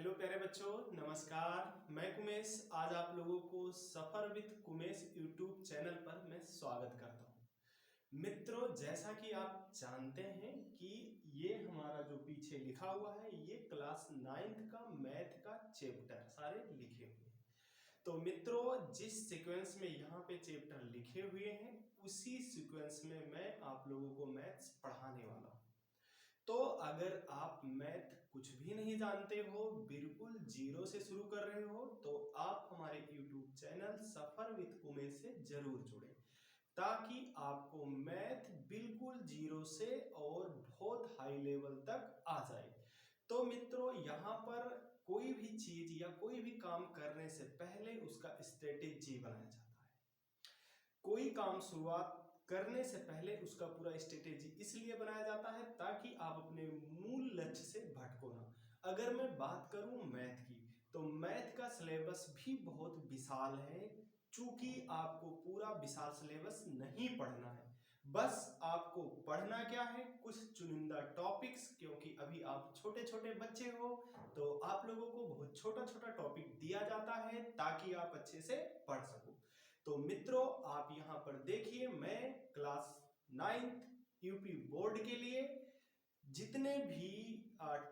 Hello प्यारे बच्चों, नमस्कार। मैं कुमेश आज आप लोगों को सफर विद कुमेश यूट्यूब चैनल पर मैं स्वागत करता हूं। मित्रों, जैसा कि आप जानते हैं कि ये हमारा जो पीछे लिखा हुआ है ये क्लास 9th का मैथ का चैप्टर सारे लिखे हुए हैं। तो मित्रों, जिस सीक्वेंस में यहाँ पे चैप्टर लिखे हुए हैं उसी सीक्वेंस में मैं आप लोगों को मैथ्स पढ़ाने वाला हूँ। तो अगर आप मैथ कुछ भी नहीं जानते हो, बिल्कुल जीरो से शुरू कर रहे हो, तो आप हमारे YouTube channel suffer with Umesh से जरूर जुड़ें ताकि आपको मैथ बिल्कुल जीरो से और बहुत हाई लेवल तक आ जाए। तो मित्रों, यहाँ पर कोई भी चीज या कोई भी काम करने से पहले उसका स्ट्रेटेजी बनाया जाता है। कोई काम शुरुआत करने से पहले उसका पूरा स्ट्रेटेजी इसलिए बनाया जाता है ताकि आप अपने मूल लक्ष्य से भटको ना। अगर मैं बात करूं मैथ की, तो मैथ का सिलेबस भी बहुत विशाल है। चूंकि आपको पूरा विशाल सिलेबस नहीं पढ़ना है, बस आपको पढ़ना क्या है, कुछ चुनिंदा टॉपिक्स, क्योंकि अभी आप छोटे छोटे बच्चे हो तो आप लोगों को बहुत छोटा छोटा टॉपिक दिया जाता है ताकि आप अच्छे से पढ़ सको। तो मित्रों, आप यहाँ पर देखिए, मैं क्लास 9th यूपी बोर्ड के लिए जितने भी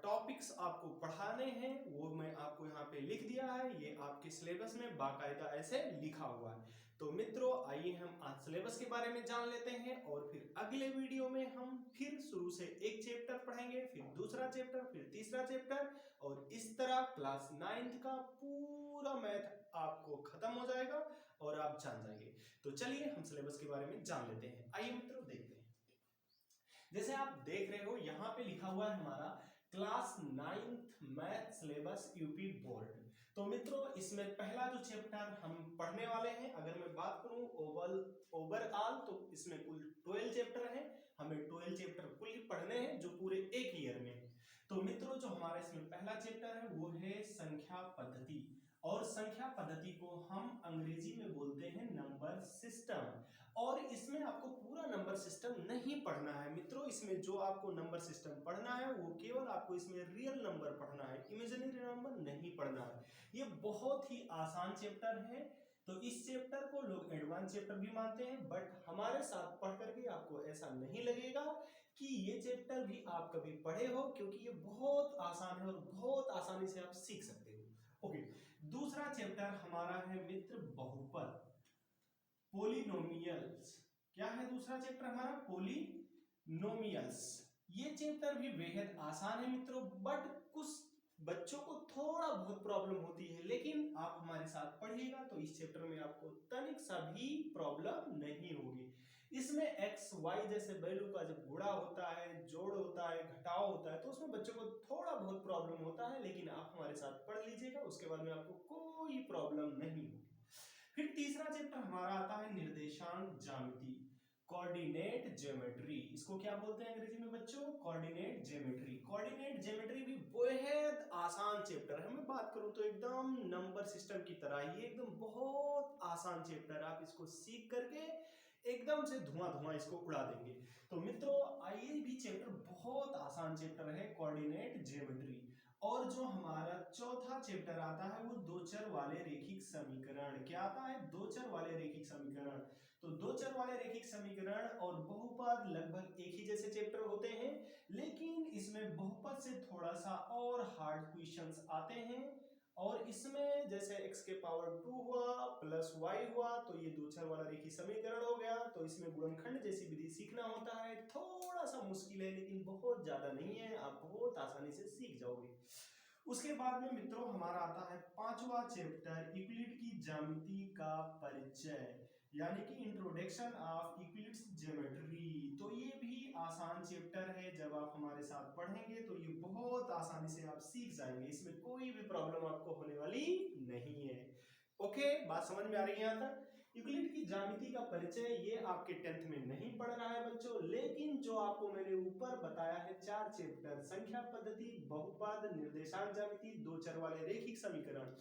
टॉपिक्स आपको पढ़ाने हैं वो मैं आपको यहाँ पे लिख दिया है। ये आपके सिलेबस में बाकायदा ऐसे लिखा हुआ है। तो मित्रों, आइए हम आज सिलेबस के बारे में जान लेते हैं और फिर अगले वीडियो में हम फिर शुरू से एक चैप्टर पढ़ेंगे, फिर दूसरा चैप्टर, फिर तीसरा चैप्टर, और इस तरह क्लास 9th का पूरा मैथ आपको खत्म हो जाएगा और आप जान जाएंगे। तो चलिए हम सिलेबस के बारे में जान लेते हैं। आइए मित्रों, देखते हैं। जैसे आप देख रहे हो यहाँ पे लिखा हुआ है हमारा class 9th math syllabus UP board. तो मित्रों, इसमें पहला जो चैप्टर हम पढ़ने वाले हैं, अगर मैं बात करूं ओवरऑल, तो इसमें कुल 12 चैप्टर हैं। हमें 12 चैप्टर कुल पढ़ने हैं जो पूरे एक ईयर में। तो मित्रों, जो हमारा इसमें पहला चैप्टर है वो है संख्या पद्धति, और संख्या पद्धति को हम अंग्रेजी में बोलते हैं नंबर सिस्टम। और इसमें आपको पूरा नंबर सिस्टम नहीं पढ़ना है मित्रों। इसमें जो आपको नंबर सिस्टम पढ़ना है वो केवल आपको इसमें रियल नंबर पढ़ना है, इमेजिनरी नंबर नहीं पढ़ना है। ये बहुत ही आसान चैप्टर है। तो इस चैप्टर को लोग एडवांस चैप्टर भी मानते हैं, बट हमारे साथ पढ़ करके आपको ऐसा नहीं लगेगा कि ये चैप्टर भी आप कभी पढ़े हो, क्योंकि ये बहुत आसान है और बहुत आसानी से आप सीख सकते हो। ओके, दूसरा चैप्टर हमारा है मित्र बहुपद, पोलिनोमियल्स। क्या है दूसरा चैप्टर हमारा? पोलिनोमियल्स। ये चैप्टर भी बेहद आसान है मित्रों, बट कुछ बच्चों को थोड़ा बहुत प्रॉब्लम होती है, लेकिन आप हमारे साथ पढ़िएगा तो इस चैप्टर में आपको तनिक सा भी प्रॉब्लम नहीं होगी। इसमें एक्स वाई जैसे वैल्यू का जब गुणा होता है, जोड़ होता है, घटाव होता है, तो उसमें बच्चों को थोड़ा बहुत प्रॉब्लम होता है, लेकिन आप हमारे साथ पढ़ लीजिएगा, उसके बाद में आपको कोई प्रॉब्लम नहीं होगी। फिर तीसरा चैप्टर हमारा आता है निर्देशांक ज्यामिति, कोऑर्डिनेट ज्योमेट्री। इसको क्या बोलते हैं अंग्रेजी में बच्चों? Coordinate geometry. कोऑर्डिनेट ज्योमेट्री भी बेहद आसान चैप्टर है। मैं बात करूं तो एकदम नंबर सिस्टम की तरह ही एकदम बहुत आसान चैप्टर है। आप इसको सीख करके एकदम से धुआं धुआं इसको उड़ा देंगे। तो मित्रों, ये भी चैप्टर बहुत आसान चैप्टर है, कोऑर्डिनेट ज्योमेट्री। और जो हमारा चौथा चैप्टर आता है वो दो चर वाले रेखिक समीकरण। क्या आता है? दो चर वाले रेखिक समीकरण। तो दो चर वाले रेखिक समीकरण और बहुपद लगभग एक ही जैसे चैप्टर होते हैं, लेकिन इसमें बहुपद से थोड़ा सा और हार्ड क्वेश्चंस आते हैं। और इसमें जैसे x के पावर 2 हुआ प्लस y हुआ, तो ये दो चर वाला रेखिक समीकरण हो गया। तो इसमें गुणनखंड जैसी विधि सीखना होता है, थोड़ा सा मुश्किल है लेकिन बहुत ज्यादा नहीं है, आप बहुत आसानी से सीख जाओगे। उसके बाद में मित्रों हमारा आता है पांचवा चैप्टर, यूक्लिड की ज्यामिति का परिचय, यानी कि इंट्रोडक्शन ऑफ यूक्लिड्स ज्योमेट्री। तो ये भी आसान चैप्टर है, जब आप हमारे साथ पढ़ेंगे तो ये बहुत आसानी से आप सीख जाएंगे, इसमें कोई भी प्रॉब्लम आपको होने वाली नहीं है। ओके, बात समझ में आ रही है यहाँ तक? यूक्लिड की ज्यामिति का परिचय ये आपके 10th में नहीं पढ़ रहा है बच्चों, लेकिन जो आपको मैंने ऊपर बताया है 4 चैप्टर, संख्या पद्धति, बहुपद, निर्देशांक ज्यामिति, दो चर वाले रेखिक समीकरण,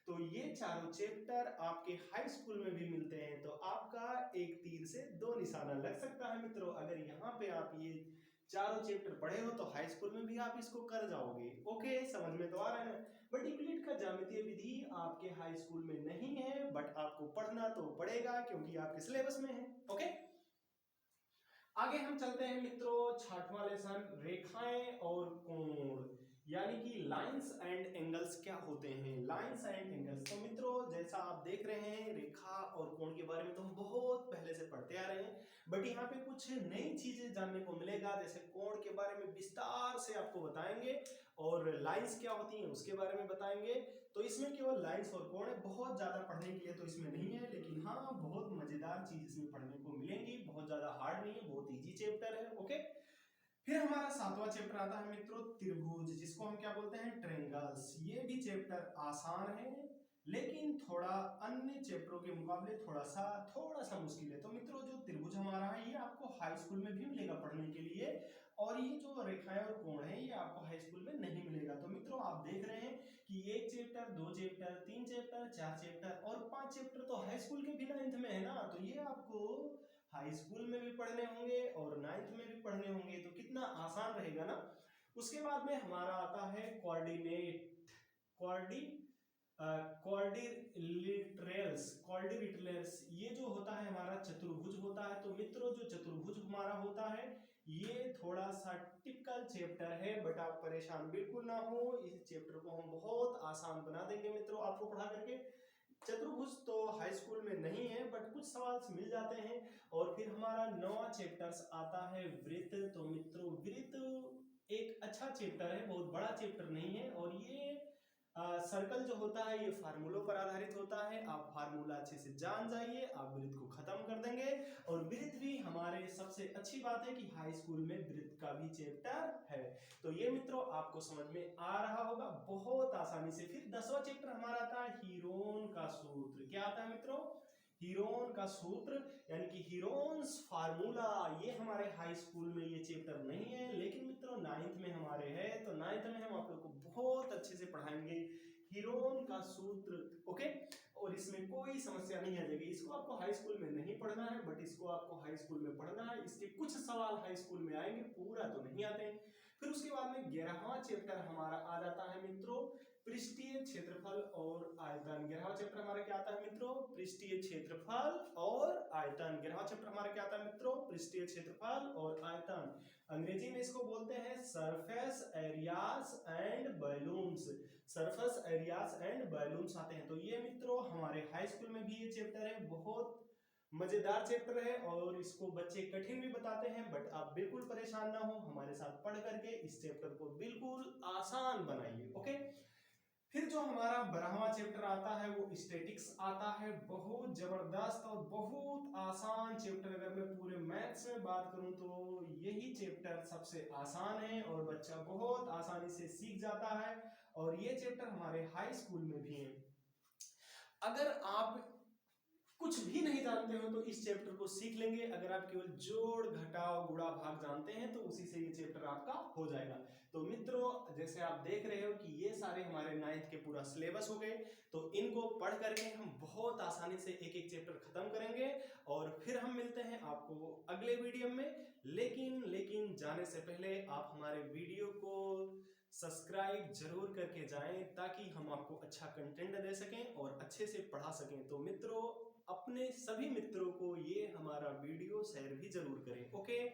तो ये चारों चैप्टर आपके हाई स्कूल में भी मिलते हैं। तो आपका एक तीर से दो निशाना लग सकता है मित्रों। अगर यहाँ पे आप ये चारों चैप्टर पढ़े हो तो हाई स्कूल में भी आप इसको कर जाओगे। ओके, समझ में तो आ रहा है ना। बट यूक्लिड का ज्यामितीय विधि आपके हाई स्कूल में नहीं है, बट आपको पढ़ना तो पड़ेगा क्योंकि आपके सिलेबस में है। ओके, आगे हम चलते हैं मित्रों, 6वां लेसन, रेखाएं और कोण, यानी कि लाइंस एंड एंगल्स क्या होते हैं। लाइंस एंड एंगल्स, तो मित्रों जैसा आप देख रहे हैं, रेखा और कोण के बारे में तो हम बहुत पहले से पढ़ते आ रहे हैं, बट यहाँ पे कुछ नई चीजें जानने को मिलेगा। जैसे कोण के बारे में विस्तार से आपको बताएंगे और लाइंस क्या होती हैं उसके बारे में बताएंगे। तो इसमें केवल लाइंस और कोण है, बहुत ज्यादा पढ़ने के लिए तो इसमें नहीं है, लेकिन हाँ बहुत मजेदार चीज इसमें पढ़ने को मिलेंगी। बहुत ज्यादा हार्ड नहीं है, बहुत इजी चैप्टर है। ओके, फिर हमारा 7वां चैप्टर आता है मित्रों, त्रिभुज, जिसको हम क्या बोलते हैं, ट्रायंगल्स। ये भी चैप्टर आसान है, लेकिन थोड़ा अन्य चैप्टरों के मुकाबले थोड़ा सा मुश्किल है। तो मित्रों जो त्रिभुज हमारा है ये आपको हाई स्कूल में भी मिलेगा पढ़ने के लिए, और ये जो रेखाएं और कोण है ये आपको हाई स्कूल में नहीं मिलेगा। तो मित्रों आप देख रहे हैं कि 1 चैप्टर, 2 चैप्टर, 3 चैप्टर, 4 चैप्टर और 5 चैप्टर तो हाई स्कूल के भी 9th में है ना। तो ये आपको हाई स्कूल में भी पढ़ने होंगे और 9th में भी पढ़ने होंगे, तो कितना आसान रहेगा ना। उसके बाद में हमारा आता है कोऑर्डिनेट, कोऑर्डिनेटर्स, ये जो होता है हमारा चतुर्भुज होता है। तो मित्रों जो चतुर्भुज हमारा होता है ये थोड़ा सा टिपिकल चैप्टर है, बट आप परेशान बिल्कुल ना हो, इस चैप्टर को हम बहुत आसान बना देंगे मित्रों आपको पढ़ा करके। चतुर्भुज तो हाई स्कूल में नहीं है, बट कुछ सवाल मिल जाते हैं। और फिर हमारा 9वां चैप्टर आता है वृत्त। तो मित्रों वृत्त एक अच्छा चैप्टर है, बहुत बड़ा चैप्टर नहीं है, और ये सर्कल जो होता है ये फार्मूलों पर आधारित होता है। आप फार्मूला अच्छे से जान जाइए, आप वृत्त को खत्म कर देंगे। और वृत्त भी हमारे सबसे अच्छी बात है कि हाई स्कूल में वृत्त का भी चैप्टर है। तो ये मित्रों आपको समझ में आ रहा होगा बहुत आसानी से। फिर 10वां चैप्टर हमारा आता है हीरोन का सूत्र। क्या आता है मित्रों, हीरोन का सूत्र, यानी कि हीरोन्स फार्मूला। ये हमारे हाई स्कूल में ये चैप्टर नहीं है, लेकिन मित्रों 9th में हमारे है। तो 9th में हम आप लोग को बहुत अच्छे से पढ़ाएंगे हीरोन का सूत्र। ओके, और इसमें कोई समस्या नहीं आ जाएगी। इसको आपको हाई स्कूल में नहीं पढ़ना है, बट इसको आपको हाई स्कूल में पढ़ना है। इसके कुछ सवाल हाई स्कूल में आएंगे, पूरा तो नहीं आते हैं। फिर उसके बाद में 11वां चैप्टर हमारा आ जाता है मित्रों, पृष्ठीय क्षेत्रफल और आयतन। 11वां चैप्टर हमारा क्या आता है मित्रों, पृष्ठीय क्षेत्रफल और आयतन। 11वां चैप्टर हमारा क्या आता है मित्रों, पृष्ठीय क्षेत्रफल और आयतन। अंग्रेजी में इसको बोलते हैं surface areas and balloons. Surface areas and balloons आते हैं। तो ये मित्रों हमारे हाई स्कूल में भी ये चैप्टर है, बहुत मजेदार चैप्टर है, और इसको बच्चे कठिन भी बताते हैं, बट आप बिल्कुल परेशान ना हो, हमारे साथ पढ़ करके इस चैप्टर को बिल्कुल आसान बनाइए। ओके, फिर जो हमारा 12वां चैप्टर आता है वो स्टैटिक्स आता है। बहुत जबरदस्त और बहुत आसान चैप्टर। अगर मैं पूरे मैथ्स में बात करूं तो यही चैप्टर सबसे आसान है और बच्चा बहुत आसानी से सीख जाता है, और ये चैप्टर हमारे हाई स्कूल में भी है। अगर आप कुछ भी नहीं जानते हो तो इस चैप्टर को सीख लेंगे। अगर आप केवल जोड़ घटाव गुणा भाग जानते हैं तो उसी से ये चैप्टर आपका हो जाएगा। तो मित्रों जैसे आप देख रहे हो कि ये सारे हमारे 9th के पूरा सिलेबस हो गए, तो इनको पढ़ करके हम बहुत आसानी से एक एक चैप्टर खत्म करेंगे, और फिर हम मिलते हैं आपको अगले वीडियो में। लेकिन जाने से पहले आप हमारे वीडियो को सब्सक्राइब जरूर करके जाएं, ताकि हम आपको अच्छा कंटेंट दे सकें और अच्छे से पढ़ा सकें। तो मित्रों अपने सभी मित्रों को ये हमारा वीडियो शेयर भी जरूर करें। ओके,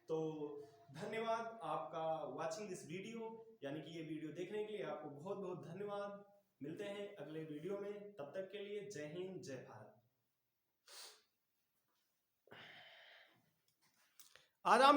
तो धन्यवाद आपका वाचिंग दिस वीडियो, यानी कि ये वीडियो देखने के लिए आपको बहुत बहुत धन्यवाद। मिलते हैं अगले वीडियो में, तब तक के लिए जय हिंद जय भारत। आज